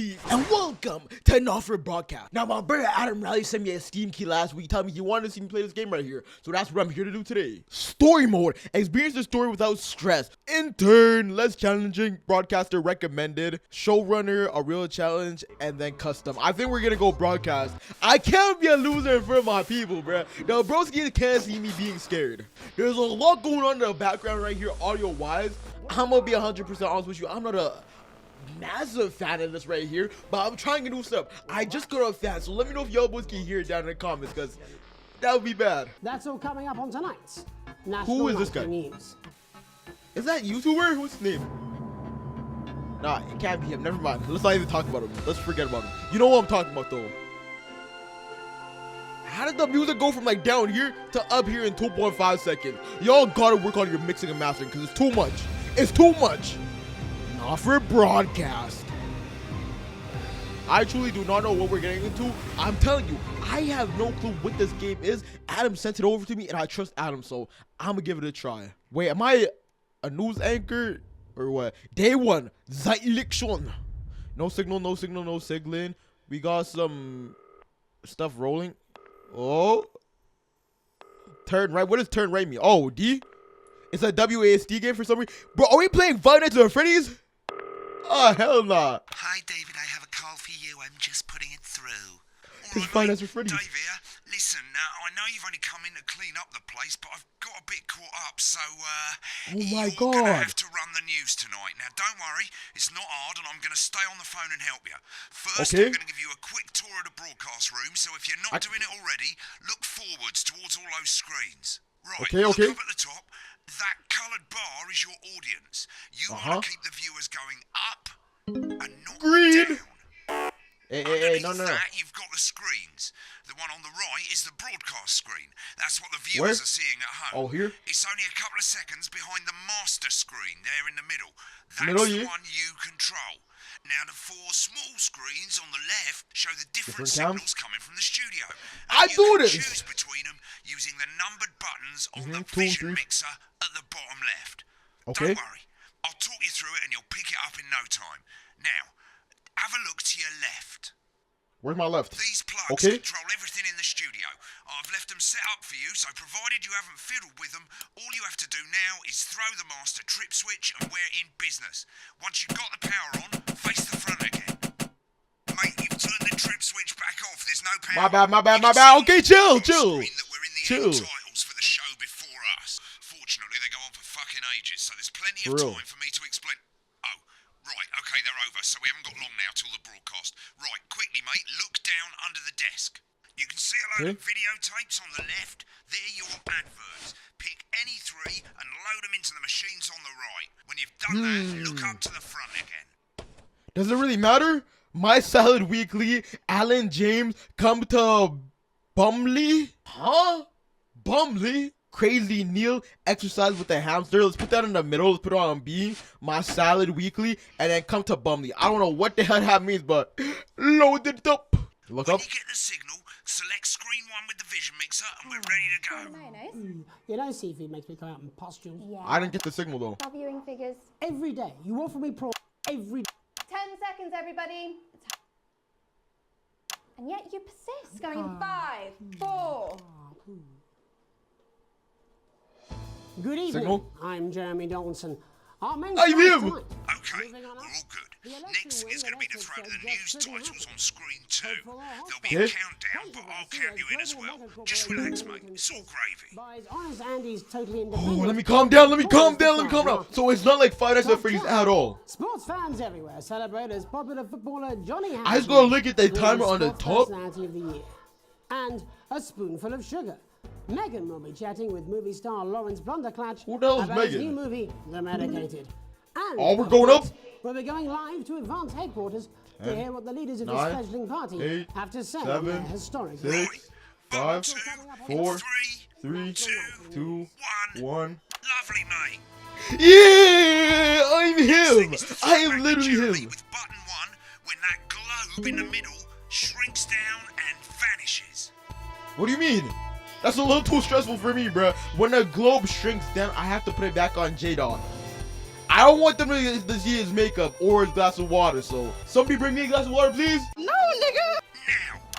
broski, and welcome to another broadcast. Now, my brother Adam Riley sent me a Steam key last week telling me he wanted to see me play this game right here. So that's what I'm here to do today. Story mode. Experience the story without stress. Intern, less challenging, broadcaster recommended, showrunner, a real challenge, and then custom. I think we're gonna go broadcast. I can't be a loser in front of my people, bruh. Now, broski can't see me being scared. There's a lot going on in the background right here, audio-wise. I'm gonna be 100% honest with you. I'm not a massive fan of this right here, but I'm trying to do stuff. I just got a fan, so let me know if y'all boys can hear it down in the comments, because that would be bad. That's all coming up on tonight's National Who is this guy? News. Is that YouTuber? What's his name? Nah, it can't be him. Never mind. Let's not even talk about him. Let's forget about him. You know what I'm talking about, though. How did the music go from like down here to up here in 2.5 seconds? Y'all gotta work on your mixing and mastering, because it's too much. It's too much. Not for broadcast. I truly do not know what we're getting into. I'm telling you, I have no clue what this game is. Adam sent it over to me, and I trust Adam, so I'm gonna give it a try. Wait, am I a news anchor or what? Day one, the election. No signal, no signal, no signaling. We got some stuff rolling. Oh, turn right. What does turn right mean? Oh, D. It's a WASD game for some reason. Bro, are we playing Five Nights at Freddy's? Oh, hell nah. Hi, David. I have a call for you. I'm just putting it through. This is Five Nights at Freddy's. Dave here. Listen, I know you've only come in to clean up the place, but I've got a bit caught up, so, oh my you're gonna God. have to run the news tonight. Now, don't worry. It's not hard, and I'm gonna stay on the phone and help you. First, Okay. I'm gonna give you a quick tour of the broadcast room, so if you're not doing it already, look forwards towards all those screens. Right, Okay. look up at the top. That coloured bar is your audience. You want to keep the viewers going up and not Green. down. Hey, no. That, you've got the screens. The one on the right is the broadcast screen. That's what the viewers Where? are seeing at home. Oh, here? It's only a couple of seconds behind the master screen there in the middle. That's Middle, the yeah. one you control. Now, the four small screens on the left show the different Different signals coming from the studio. I And do you can this. choose between them using the numbered buttons on the 2, vision 3. mixer at the bottom left. Okay. Don't worry. I'll talk you through it and you'll pick it up in no time. Now, have a look to your left. Where's my left? These plugs Okay. control everything in the studio. I've left them set up for you, so provided you haven't fiddled with them, all you have to do now is throw the master trip switch and we're in business. Once you've got the power on, face the front again. Mate, you've turned the trip switch back off. There's no power. My bad. You can see Okay, on chill. the screen that we're in the end titles for the show before us. Fortunately, they go on for fucking ages, so there's plenty of For real. time for me to explain. Oh, right, okay, they're over, so we haven't got long now till the broadcast. Right, quickly, mate, look down under the desk. You can see a load of videotapes on the left. They're your adverts. Pick any three and load them into the machines on the right. When you've done that, look up to the front again. Does it really matter? My Salad Weekly, Alan James, come to Bumley? Huh? Bumley? Crazy Neil, exercise with the hamster. Let's put that in the middle. Let's put it on B. My Salad Weekly, and then come to Bumley. I don't know what the hell that means, but load it up. Look When up. you get the signal, select screen 1 with the vision mixer and we're ready to go. Mayonnaise. You know, seafood makes me come out in pustules. Yeah. I didn't get the signal though. Stop viewing figures. Every day, you offer me prawn every day. 10 seconds, everybody. And yet you persist. Going in 5, 4. Good evening. Signal? I'm Jeremy Donaldson. Our main I'm story him. tonight. Okay, Moving on we're up. all good. The election Next wing is going to be the elected throw to the said news Jeff Pretty titles Happy. on screen 2. Hopeful There'll be a Okay. countdown, but I'll count you in as well. Just relax, mate. It's all gravy. Buys honest Andy's totally Oh, independent. let me calm down. Let me calm down. So it's not like Five Nights at Freddy's at all. Sports fans everywhere celebrate as popular footballer Johnny Hampton. I just gotta look at the named timer on the Sports top. Personality of the year. And a spoonful of sugar. Megan will be chatting with movie star Lawrence Blunderclatch Who the hell's about his Megan? new movie, The Medicated. And Oh, we're of going course, up? We'll be going live to Advance headquarters to hear what the leaders of this 9, fledgling party 8, have to say on 7, their historic 6, 5, 4, 3, 3, 2, 1. Lovely, mate. Yeah, I'm him. I am literally Generally him. with button 1, when that globe in the middle shrinks down and vanishes. What do you mean? That's a little too stressful for me, bro. When the globe shrinks down, I have to put it back on J-Dot. I don't want them to see his makeup or his glass of water, so somebody bring me a glass of water, please. Now,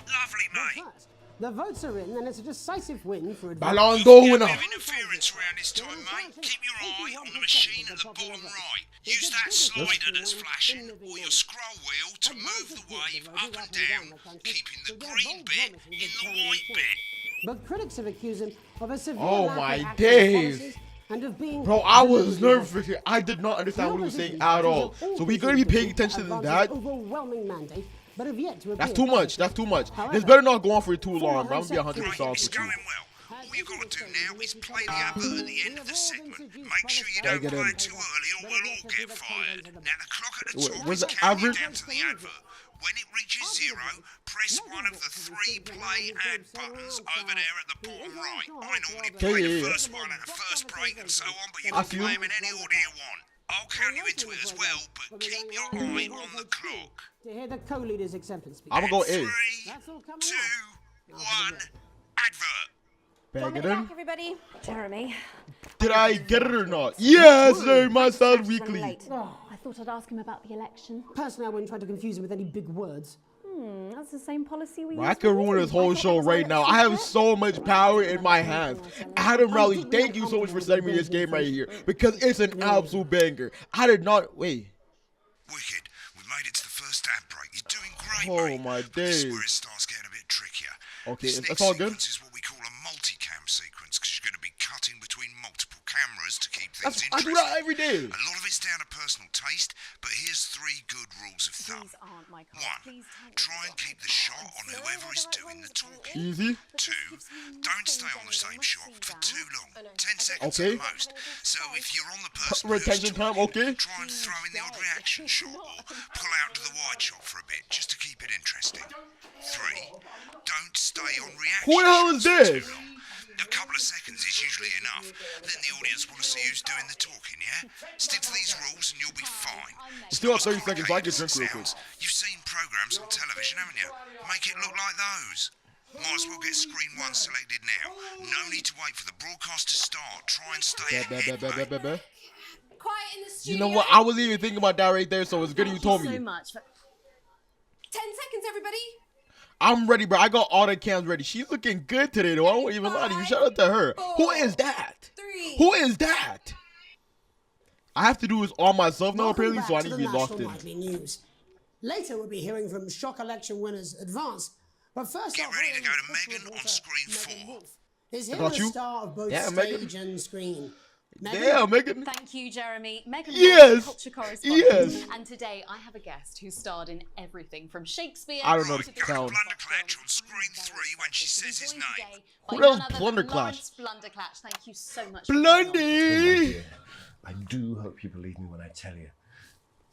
lovely mate. First, the votes are in, and it's a decisive win for advance. Ballon A d'Or bit winner. of interference around this time, mate. Keep your eye on the machine at the bottom right. Use that slider that's flashing or your scroll wheel to move the wave up and down, keeping the green bit in the white bit. But critics have accused him of a severe Oh lack my of accurate days. policies and of being Bro, I was deliberately nervous here. I did not understand what he was saying at all. So we gonna be paying attention to that. Overwhelming mandate, but have yet to That's appear too much. publicly. That's too much. However, This better not go on for too long, bro. I'm gonna be 100% Right, off it's with you. going well. All you've got to do now is play the advert at the end of the segment. Make sure you don't get play in. it too early or we'll all get fired. Now the clock at the top Where's is the counting advert? down to the advert. When it reaches 0, press one of the 3 play ad buttons over there at the bottom right. I normally play the first one at the first break and so on, but you I can see play you. them in any order you want. I'll count you into it as well, but keep your eye on the clock. To hear the co-leader's acceptance speech. I'm gonna go A. 3, That's all coming 2, up. 1, advert. Bag it Back, in. everybody. Jeremy. Did I get it or not? Yes, sir. My sound Running weekly. late. I thought I'd ask him about the election. Personally, I wouldn't try to confuse him with any big words. That's the same policy we Bro, I used could with ruin you. this whole I thought show that was right now. I have so much power in my hands. Adam Rowley, thank you so much for sending me this game right here because it's an absolute banger. I did not wait. Wicked. We made it to the first ad break. You're doing great, Oh, mate. my But this is days. where it starts getting a bit trickier. Okay, This it's next all good? sequence is what we call a multicam sequence because you're going to be cutting between multiple cameras to keep things I do interesting. that every day. A lot of it's down to personal taste, but here's 3 good rules of thumb. These aren't my cards. 1. Please tell me Try what and keep the shot on whoever is doing the talking. Easy. 2. Don't stay on the same shot for too long. 10 seconds Okay. at the most. So if you're on the person Retention who's time, talking, okay. try and throw in the odd reaction shot or pull out to the wide shot for a bit just to keep it interesting. 3. Don't stay on reaction Who the hell is shots for this? too long. A couple of seconds is usually enough. Then the audience want to see who's doing the talking, yeah? Stick to these rules and you'll be fine. Still It's have 30 not as seconds, so I can complicated as drink it real quick. sounds. You've seen programs on television, haven't you? Make it look like those. Might as well get screen 1 selected now. No need to wait for the broadcast to start. Try and stay ahead, mate. Quiet in the studio. You know what? I wasn't even thinking about that right there, so it's good you told so me. much. 10 seconds, everybody. I'm ready, bro. I got all the cams ready. She's looking good today, though. I won't even lie to you. Shout out to her. Who is that? 3. Who is that? I have to do this all myself now, Welcome apparently, back so I to need to the be locked National in. Nightly News. Later, we'll be hearing from shock election winners Advance. But first, Get our ready to very go to quick Megan on reporter, screen Megan 4. Wolf, is here got the you. star of both Yeah, stage Megan. and screen. Megan? Yeah, Megan. Thank you, Jeremy. Megan Yes. Wolf, culture correspondent. Yes. And today I have a guest who starred in everything from Shakespeare. I don't know to the the sound. Blunderclatch on screen 3 when she says his name. Who Who the hell's else Blunderclatch? Blunderclatch. Thank you so much. for being on. Blondie. I do hope you believe me when I tell you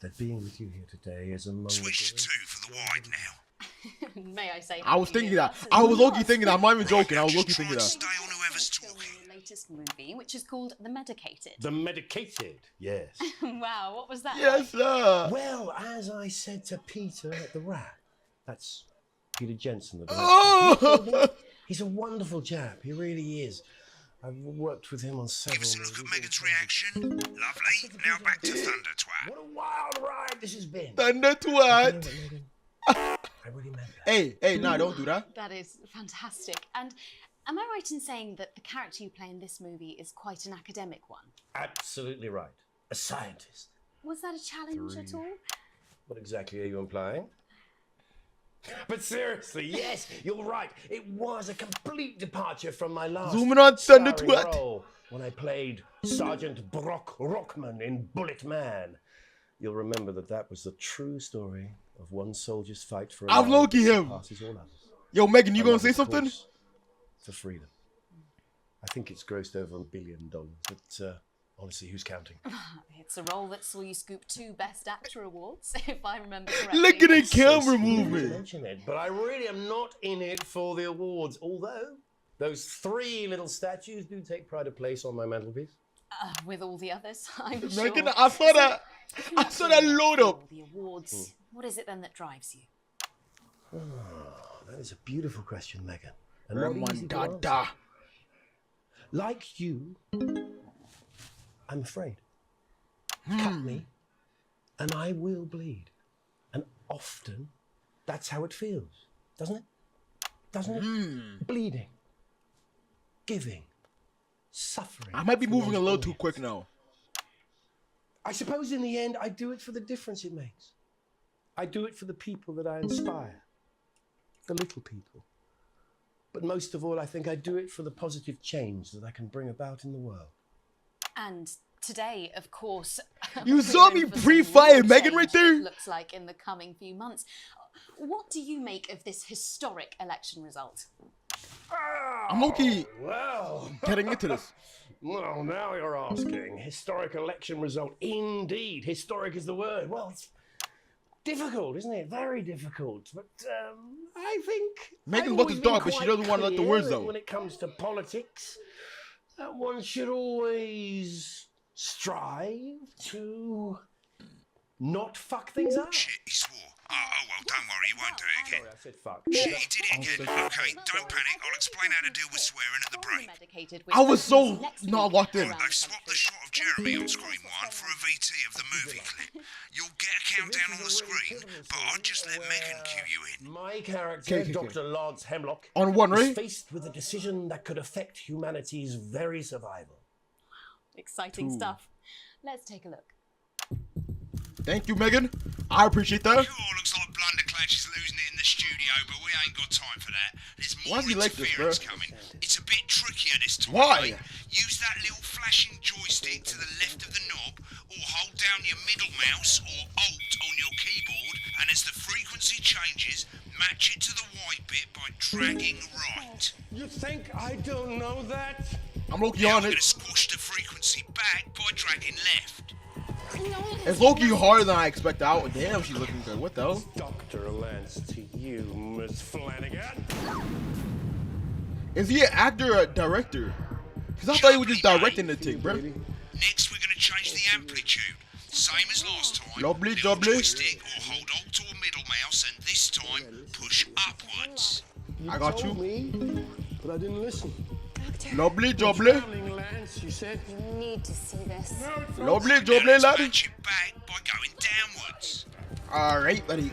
that being with you here today is among Switch to the 2 for the wide now. May I say? I was happy thinking New that. Year. I was low-key thinking that. I'm not even joking. I was Just low-key try thinking and that. stay on whoever's Film talking. your latest movie, which is called The Medicated. The medicated, yes. Wow, what was that? Yes, sir. Well, as I said to Peter at the Rat, that's Peter Jensen, the director. Oh. He's a wonderful chap. He really is. I've worked with him on several. Give us a look at movies. Megan's reaction. Lovely. Now back to Thunder Twat. What a wild ride this has been. Thunder You know twat. what, Megan? I really meant that. Hey, nah, don't do that. That is fantastic. And am I right in saying that the character you play in this movie is quite an academic one? Absolutely right. A scientist. Was that a challenge at all? What exactly are you implying? But seriously, yes, you're right. It was a complete departure from my last Zooming on Thunder starring Twat. role when I played Sergeant Brock Rockman in Bullet Man. You'll remember that was the true story of one soldier's fight for a I'm land low-key that him. surpasses all others. Yo, Megan, you A gonna love, say of something? course, for freedom. I think it's grossed over $1 billion, but honestly, who's counting? It's a role that saw you scoop 2 Best Actor awards, if I remember correctly. Look at the camera So sweet of you to movement. mention it, but I really am not in it for the awards, although those 3 little statues do take pride of place on my mantelpiece. With all the others, I'm sure. Megan, I saw that. I saw that load up. The awards. What is it then that drives you? That is a beautiful question, Megan. And not easy to answer. Da. Like you, I'm afraid. cut me, and I will bleed. And often, that's how it feels, doesn't it? Doesn't it? Bleeding, giving, suffering. I might be for moving a one's little too audience. quick now. I suppose in the end, I do it for the difference it makes. I do it for the people that I inspire, the little people. But most of all, I think I do it for the positive change that I can bring about in the world. And today, of course, You we're saw in me for some pre-fire real Megan right change, there? it looks like in the coming few months. What do you make of this historic election result? I'm low-key Well, getting into this. well, now you're asking. Historic election result. Indeed, historic is the word. Well, it's difficult, isn't it? Very difficult. But I think Megan I've wants to always been talk, but she quite doesn't want to let the clear words that out. when it comes to politics, that one should always strive to not fuck things up. Shit, he swore. Oh, well, don't worry, he won't do it again. Sorry, I said fuck. Shit, he did it again. Okay, don't panic. I'll explain how to deal with swearing at the break. Medicated with I was so weapons next not week locked in. around They've the swapped the country. shot of Jeremy on screen 1 for a VT of the movie clip. You'll get a countdown on the screen, but I'd just let Megan cue you in. My character, Okay. Dr. Lance Hemlock, On one, is right? faced with a decision that could affect humanity's very survival. Exciting stuff. Let's take a look. Thank you, Megan. I appreciate that. Cool, looks like Blunderclash is losing it in the studio, but we ain't got time for that. There's Why more does he like this, interference bro? coming. It's a bit trickier this time. Why? mate. Use that little flashing joystick to the left of the knob, or hold down your middle mouse or Alt on your keyboard, and as the frequency changes, match it to the white bit by dragging right. You think I don't know that? I'm low-key Now on we're it. going to squash the frequency back by dragging left. It's low-key harder than I expected out. Damn, she's looking good. What the hell? Dr. Lance to you, Miss Flanagan. Is he an actor or a director? Because I thought he was just directing the thing, bro. Next, we're going to change the amplitude. Same as last time. Lovely, Little lovely. joystick or hold Alt or middle mouse, and this time push upwards. I got told you. me, but I didn't listen. Lovely, jubbly. Darling Lance, you said. You need to see this. Lovely, Now jubbly, let's laddie. match it back by going downwards. Alright, buddy.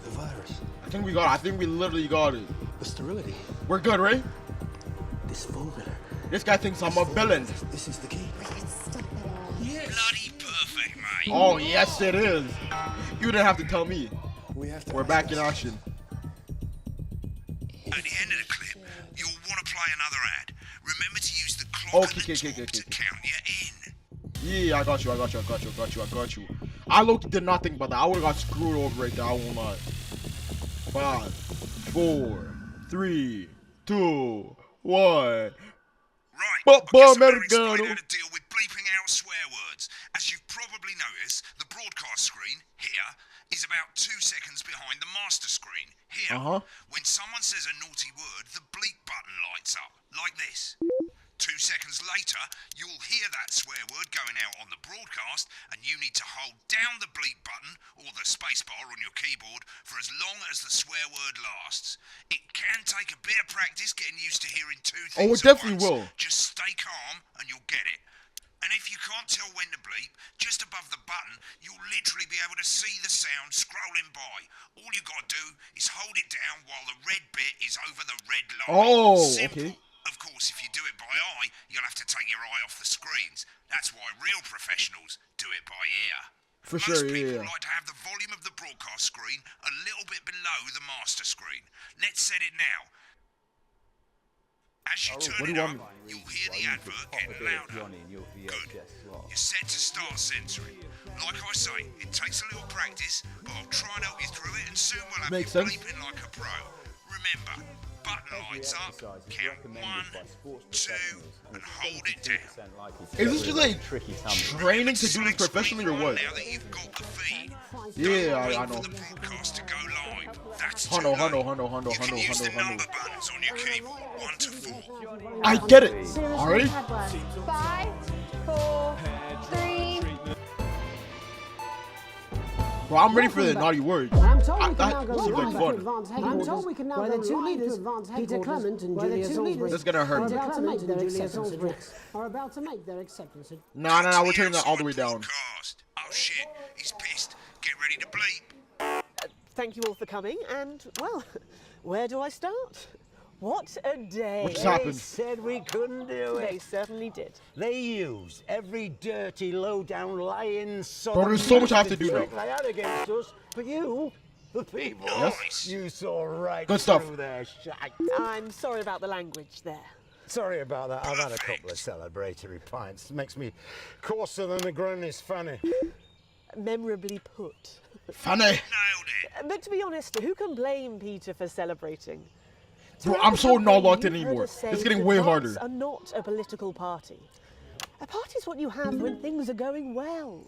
The virus, I think we literally got it. the sterility, We're good, right? this formula. This guy thinks I'm a villain. This is the key. Stop it all. Bloody perfect, mate. Oh, yes, it is. You didn't have to tell me. We have to. We're back in action. At the end of the clip, you'll want to play another ad. Remember to use the clock Okay, and the okay, talk to count you in. Yeah, I got you. I looked did not think about that. I would have got screwed over right there. I won't lie. 5, 4, 3, 2, 1. Right, But I guess I better Americano. explain how to deal with bleeping out swear words. As you've probably noticed, the broadcast screen, here, is about 2 seconds behind the master screen, here. When someone says a naughty word, the bleep button lights up, like this. 2 seconds later, you'll hear that swear word going out on the broadcast, and you need to hold down the bleep button, or the spacebar on your keyboard, for as long as the swear word lasts. It can take a bit of practice getting used to hearing 2 things Oh, it at definitely once. will. Just stay calm, and you'll get it. And if you can't tell when to bleep, just above the button, you'll literally be able to see the sound scrolling by. All you gotta do is hold it down while the red bit is over the red line. Oh, Simple. okay. Of course, if you do it by eye, you'll have to take your eye off the screens. That's why real professionals do it by ear. For Most sure, people yeah. like to have the volume of the broadcast screen a little bit below the master screen. Let's set it now. As you turn what do it you up, want you'll hear the advert getting louder. Good. You're set to start censoring. Like I say, it takes a little practice, but I'll try and help you through it, and soon we'll have Makes you sense. bleeping like a pro. Remember, button lights up, count 1, 2, and hold it down. Is this just like training to do this professionally or what? Now that you've got the feed, Yeah, I wait know. for the broadcast to go live. That's too Hundo, late. hundo. You can use the number buttons on your keyboard, 1 to 4. I get it. Alright. 5, 4, 3. Bro, I'm ready for the naughty words. When I'm told we can now go This is live like to fun. advance headquarters. I'm told we can now where the two leaders, Peter Clement and Julia Salisbury, This is gonna hurt me. are about to make their acceptance address. Are about to make their acceptance address. Nah, we're turning that all the way down. Broadcast. Oh shit, he's pissed. Get ready to bleep. Thank you all for coming, and, well, where do I start? What a day. What just happened? They said we couldn't do They it. certainly did. They used every dirty, low-down, lying son Bro, of there's so much I have to bastard do trick now. they had against us. But you, the people, Yes. you saw right Good stuff. through their shite. I'm sorry about the language there. Sorry about that. I've had a couple of celebratory pints. Makes me coarser than a granny's fanny. Memorably put. Funny. Nailed it. But to be honest, who can blame Peter for celebrating? Bro, Throughout I'm the so not campaign, locked in you've heard anymore. us say It's getting that way parties harder. are not a political party. A party is what you have when things are going well.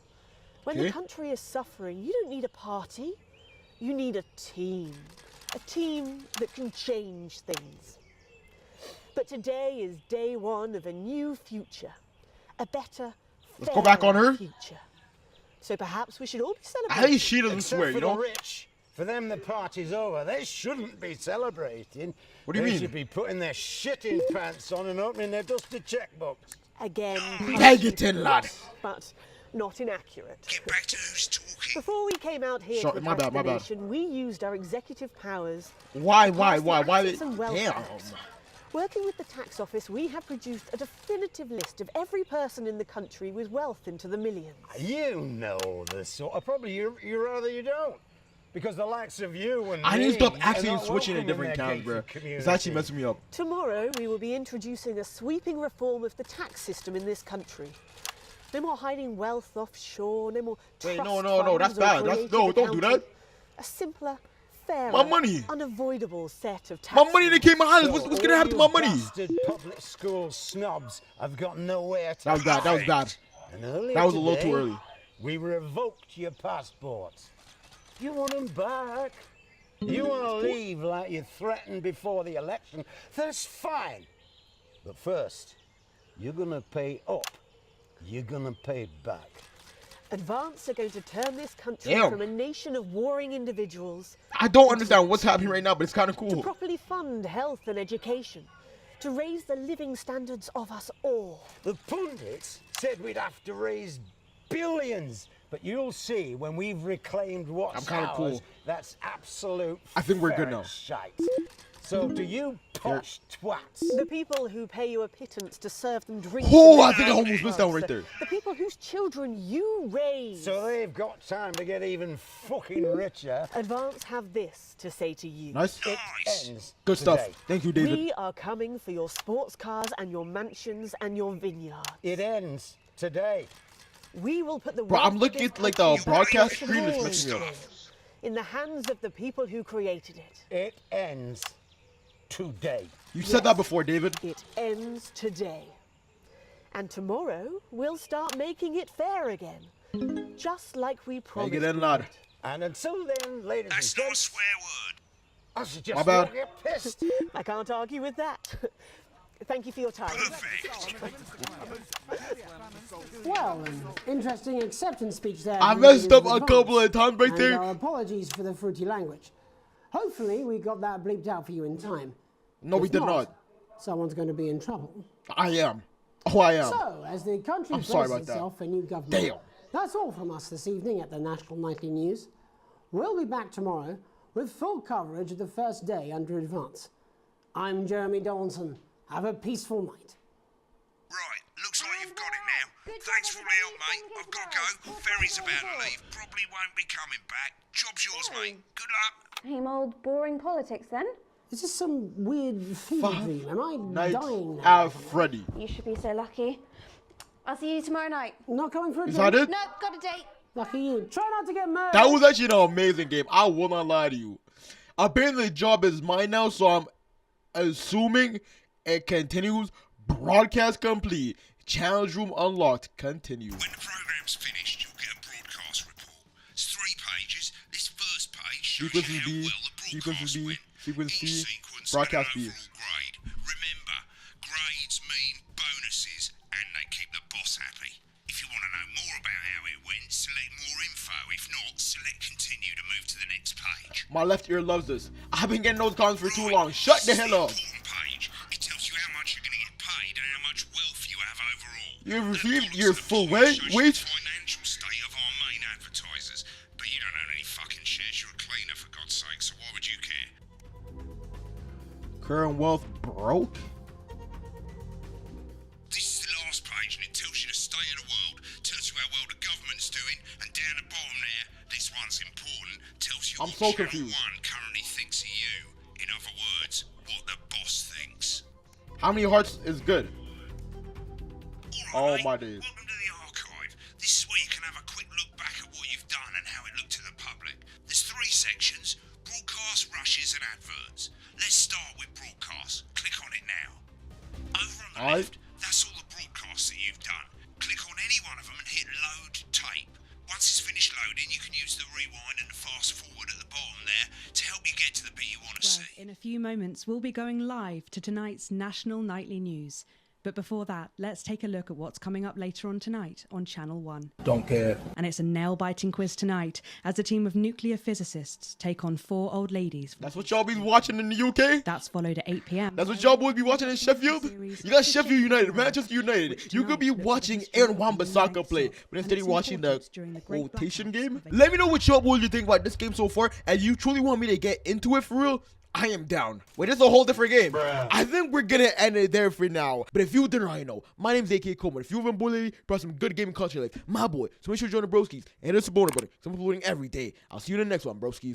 When Okay. the country is suffering, you don't need a party. You need a team. A team that can change things. But today is day one of a new future. A better, Let's go back on fairer her. future. So perhaps we should all be At celebrating. least she doesn't Except swear, for you know? the rich. For them, the party's over. They shouldn't be celebrating. What do you They mean? should be putting their shitting pants on and opening their dusty checkbooks. Again, Negative, lad. but not inaccurate. Get back to who's talking. Before we came out here Sorry, to my address bad, my the bad. nation, we used our executive powers. Why? Why they- assets and wealth Damn. tax. Working with the tax office, we have produced a definitive list of every person in the country with wealth into the millions. You know the sort. Probably you rather you don't. Because the likes of you and I need to me stop are actually not switching to welcome in different their towns, bro. gated It's actually community. messing me up. Tomorrow, we will be introducing a sweeping reform of the tax system in this country. No more hiding wealth offshore, no more Wait, trust no, funds that's or bad. creative No, don't do accounting. that. A simpler, fairer, My money. unavoidable set of tax My money that came out. So What's gonna all happen to you my money? bastard public school snobs have got nowhere to That was bad. That was hide. bad. And earlier That was a little too today, early. We revoked your passports. You want them back? You want to leave like you threatened before the election? That's fine. But first, you're going to pay up. You're going to pay back. Advance are going to turn this country Damn. from a nation of warring individuals I don't understand what's happening right now, but it's kind of to cool. properly fund health and education, to raise the living standards of us all. The pundits said we'd have to raise billions. But you'll see when we've reclaimed what's I'm kinda ours, cool. that's absolute I think we're good ferret now. shite. So do you posh twats? The people who pay you a pittance to serve them drinks. Oh, and I think I almost drugs. missed that one right there. The people whose children you raise. So they've got time to get even fucking richer. Advance have this to say to you. Nice. It Nice. ends Good stuff. today. Thank you, David. We are coming for your sports cars and your mansions and your vineyards. It ends today. We will put the Bro, I'm wealth of looking this at, like, the country broadcast back screen, it's in messing me up. hands, in the hands of the people who created it. It ends today. You said that before, David. It ends today. And tomorrow, we'll start making it fair again. Just like we promised. Take it in, we lad. would. And until then, ladies That's and not a gents, swear word. I suggest My you bad. all get pissed. I can't argue with that. Thank you for your time. Perfect. Well, an interesting acceptance speech there. I from messed up Ladies a couple of Advance. times right And there. our apologies for the fruity language. Hopefully, we got that bleeped out for you in time. No, we If did not. Someone's going to be in trouble. I am. Oh, I am. So, as the country I'm sorry braces about that. itself for new government, Damn. that's all from us this evening at the National Nightly News. We'll be back tomorrow with full coverage of the first day under Advance. I'm Jeremy Donaldson. Have a peaceful night. Right, looks like you've got it Good now. job, Thanks for all the help, everybody. mate. Thank I've you got to as go. well. Ferry's about to leave. Probably won't be coming back. Job's yours, mate. Good luck. Same old boring politics then. Is this some weird fever dream? Am I Night dying now? at Freddy. You should be so lucky. I'll see you tomorrow night. Not coming for a Is drink? that it? Nope, got a date. Lucky you. Try not to get murdered. That was actually an amazing game. I will not lie to you. Apparently the job is mine now, so I'm assuming it continues. Broadcast complete. Challenge room unlocked. Continue. When the program's finished, you'll get a broadcast report. It's 3 pages. This first page shows you Sequence how B, well the sequence broadcast B, went. sequence Each C, sequence broadcast had an B. overall grade. Remember, grades mean bonuses, and they keep the boss happy. If you want to know more about how it went, select more info if If not, select continue to move to the next page. My left ear loves this. I've been getting those comments for too long. Shut the hell up. Important page. It tells you how much you're going to get paid and how much wealth you have overall. You That received column's your the full performance shows wage? the financial state of our main advertisers. But you don't own any fucking shares. You're a cleaner, for God's sake, so why would you care? Current wealth broke? This is the last page, and it tells you the state of the world, tells you how well the government's doing, and down the bottom there, this one's important, tells you I'm what so Channel confused. 1 currently thinks of you. In other words, what the boss thinks. How many hearts is good? All Oh right, my mate. days. Welcome to the archive. This is where you can have a quick look back at what you've done and how it looked to the public. There's 3 sections: broadcast, rushes, and adverts. Let's start with broadcast. Click on it now. Over on the Alright. left, that's all the broadcasts that you've done. Click on any one of them and hit load tape. Once it's finished loading, you can use the rewind and the fast forward at the bottom there to help you get to the bit you want to Well, see. in a few moments, we'll be going live to tonight's national nightly news. But before that, let's take a look at what's coming up later on tonight on Channel 1. Don't care. And it's a nail-biting quiz tonight as a team of nuclear physicists take on 4 old ladies. That's what y'all be watching in the UK? That's followed at 8 p.m. That's what y'all boys be watching in Sheffield? You got Sheffield United, Manchester United. You could be watching Aaron Wan-Bissaka play, but instead you're watching the quotation game. Let me know what y'all boys you think about this game so far, and you truly want me to get into it for real? I am down. Wait, this is a whole different game. I think we're gonna end it there for now. But if you didn't already know, my name's AK Coleman. If you've been bullied, brought some good gaming culture like my boy, so make sure you join the broskies and hit the supporter button. So I'm uploading every day. I'll see you in the next one, broskies.